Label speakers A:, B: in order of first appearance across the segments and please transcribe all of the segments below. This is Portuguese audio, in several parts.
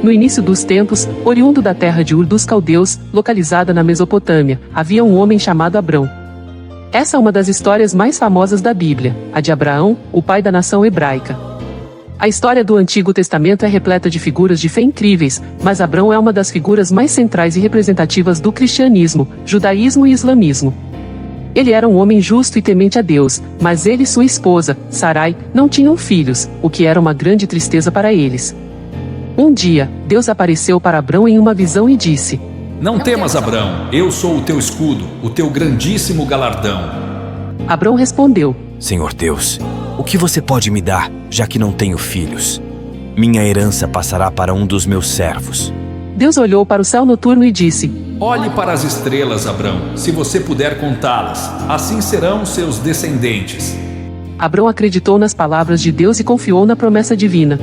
A: No início dos tempos, oriundo da terra de Ur dos Caldeus, localizada na Mesopotâmia, havia um homem chamado Abrão. Essa é uma das histórias mais famosas da Bíblia, a de Abraão, o pai da nação hebraica. A história do Antigo Testamento é repleta de figuras de fé incríveis, mas Abrão é uma das figuras mais centrais e representativas do cristianismo, judaísmo e islamismo. Ele era um homem justo e temente a Deus, mas ele e sua esposa, Sarai, não tinham filhos, o que era uma grande tristeza para eles. Um dia, Deus apareceu para Abrão em uma visão e disse:
B: Não temas, Abrão, eu sou o teu escudo, o teu grandíssimo galardão.
A: Abrão respondeu:
C: Senhor Deus, o que você pode me dar, já que não tenho filhos? Minha herança passará para um dos meus servos.
A: Deus olhou para o céu noturno e disse:
B: Olhe para as estrelas, Abrão, se você puder contá-las, assim serão seus descendentes.
A: Abrão acreditou nas palavras de Deus e confiou na promessa divina.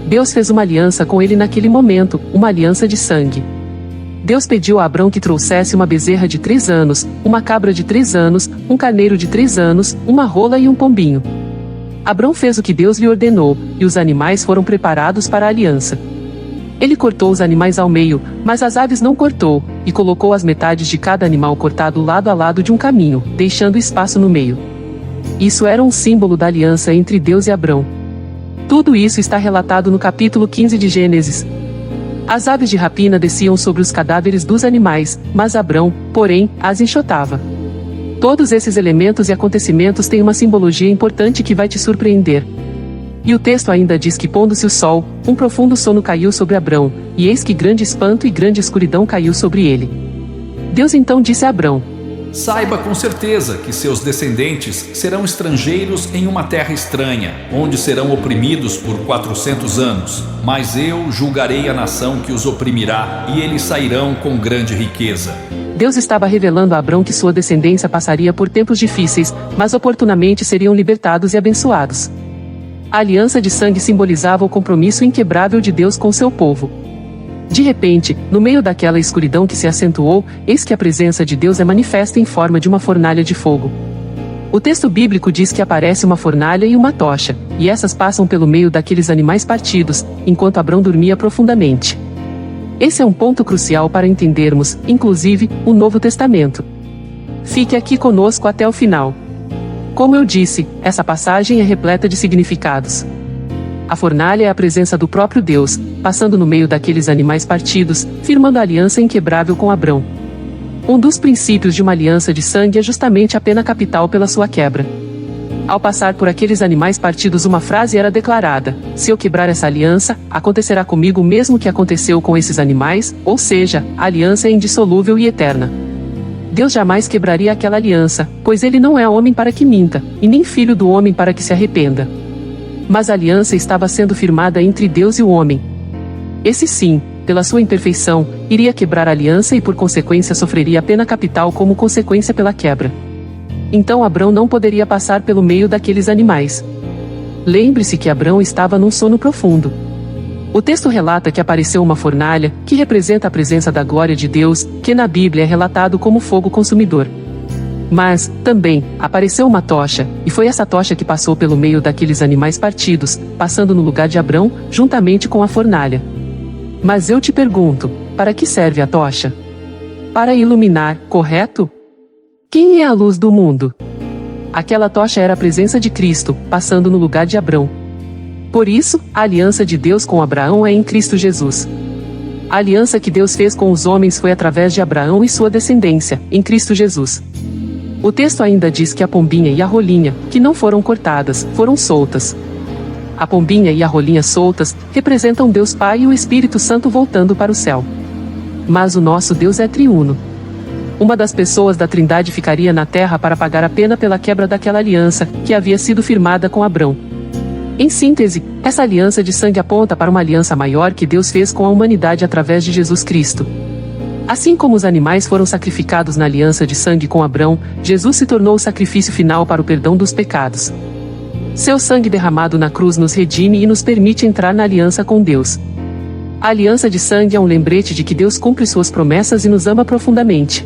A: Deus fez uma aliança com ele naquele momento, uma aliança de sangue. Deus pediu a Abrão que trouxesse uma bezerra de 3 anos, uma cabra de 3 anos, um carneiro de 3 anos, uma rola e um pombinho. Abrão fez o que Deus lhe ordenou, e os animais foram preparados para a aliança. Ele cortou os animais ao meio, mas as aves não cortou, e colocou as metades de cada animal cortado lado a lado de um caminho, deixando espaço no meio. Isso era um símbolo da aliança entre Deus e Abrão. Tudo isso está relatado no capítulo 15 de Gênesis. As aves de rapina desciam sobre os cadáveres dos animais, mas Abrão, porém, as enxotava. Todos esses elementos e acontecimentos têm uma simbologia importante que vai te surpreender. E o texto ainda diz que, pondo-se o sol, um profundo sono caiu sobre Abrão, e eis que grande espanto e grande escuridão caiu sobre ele. Deus então disse a Abrão:
B: Saiba com certeza que seus descendentes serão estrangeiros em uma terra estranha, onde serão oprimidos por 400 anos. Mas eu julgarei a nação que os oprimirá, e eles sairão com grande riqueza.
A: Deus estava revelando a Abrão que sua descendência passaria por tempos difíceis, mas oportunamente seriam libertados e abençoados. A aliança de sangue simbolizava o compromisso inquebrável de Deus com seu povo. De repente, no meio daquela escuridão que se acentuou, eis que a presença de Deus é manifesta em forma de uma fornalha de fogo. O texto bíblico diz que aparece uma fornalha e uma tocha, e essas passam pelo meio daqueles animais partidos, enquanto Abrão dormia profundamente. Esse é um ponto crucial para entendermos, inclusive, o Novo Testamento. Fique aqui conosco até o final. Como eu disse, essa passagem é repleta de significados. A fornalha é a presença do próprio Deus, passando no meio daqueles animais partidos, firmando a aliança inquebrável com Abrão. Um dos princípios de uma aliança de sangue é justamente a pena capital pela sua quebra. Ao passar por aqueles animais partidos, uma frase era declarada: se eu quebrar essa aliança, acontecerá comigo o mesmo que aconteceu com esses animais, ou seja, a aliança é indissolúvel e eterna. Deus jamais quebraria aquela aliança, pois ele não é homem para que minta, e nem filho do homem para que se arrependa. Mas a aliança estava sendo firmada entre Deus e o homem. Esse sim, pela sua imperfeição, iria quebrar a aliança e por consequência sofreria a pena capital como consequência pela quebra. Então Abrão não poderia passar pelo meio daqueles animais. Lembre-se que Abrão estava num sono profundo. O texto relata que apareceu uma fornalha, que representa a presença da glória de Deus, que na Bíblia é relatado como fogo consumidor. Mas, também, apareceu uma tocha, e foi essa tocha que passou pelo meio daqueles animais partidos, passando no lugar de Abrão, juntamente com a fornalha. Mas eu te pergunto, para que serve a tocha? Para iluminar, correto? Quem é a luz do mundo? Aquela tocha era a presença de Cristo, passando no lugar de Abrão. Por isso, a aliança de Deus com Abraão é em Cristo Jesus. A aliança que Deus fez com os homens foi através de Abraão e sua descendência, em Cristo Jesus. O texto ainda diz que a pombinha e a rolinha, que não foram cortadas, foram soltas. A pombinha e a rolinha soltas representam Deus Pai e o Espírito Santo voltando para o céu. Mas o nosso Deus é triuno. Uma das pessoas da Trindade ficaria na terra para pagar a pena pela quebra daquela aliança, que havia sido firmada com Abrão. Em síntese, essa aliança de sangue aponta para uma aliança maior que Deus fez com a humanidade através de Jesus Cristo. Assim como os animais foram sacrificados na aliança de sangue com Abrão, Jesus se tornou o sacrifício final para o perdão dos pecados. Seu sangue derramado na cruz nos redime e nos permite entrar na aliança com Deus. A aliança de sangue é um lembrete de que Deus cumpre suas promessas e nos ama profundamente.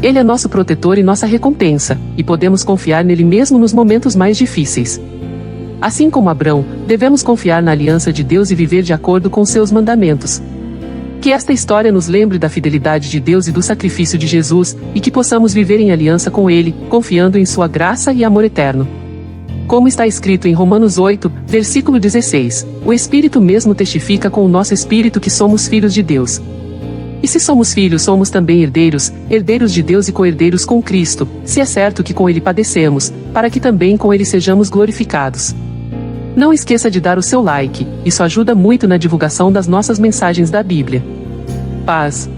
A: Ele é nosso protetor e nossa recompensa, e podemos confiar nele mesmo nos momentos mais difíceis. Assim como Abrão, devemos confiar na aliança de Deus e viver de acordo com seus mandamentos. Que esta história nos lembre da fidelidade de Deus e do sacrifício de Jesus, e que possamos viver em aliança com Ele, confiando em sua graça e amor eterno. Como está escrito em Romanos 8, versículo 16, o Espírito mesmo testifica com o nosso espírito que somos filhos de Deus. E se somos filhos, somos também herdeiros, herdeiros de Deus e co-herdeiros com Cristo, se é certo que com Ele padecemos, para que também com Ele sejamos glorificados. Não esqueça de dar o seu like, isso ajuda muito na divulgação das nossas mensagens da Bíblia. Paz.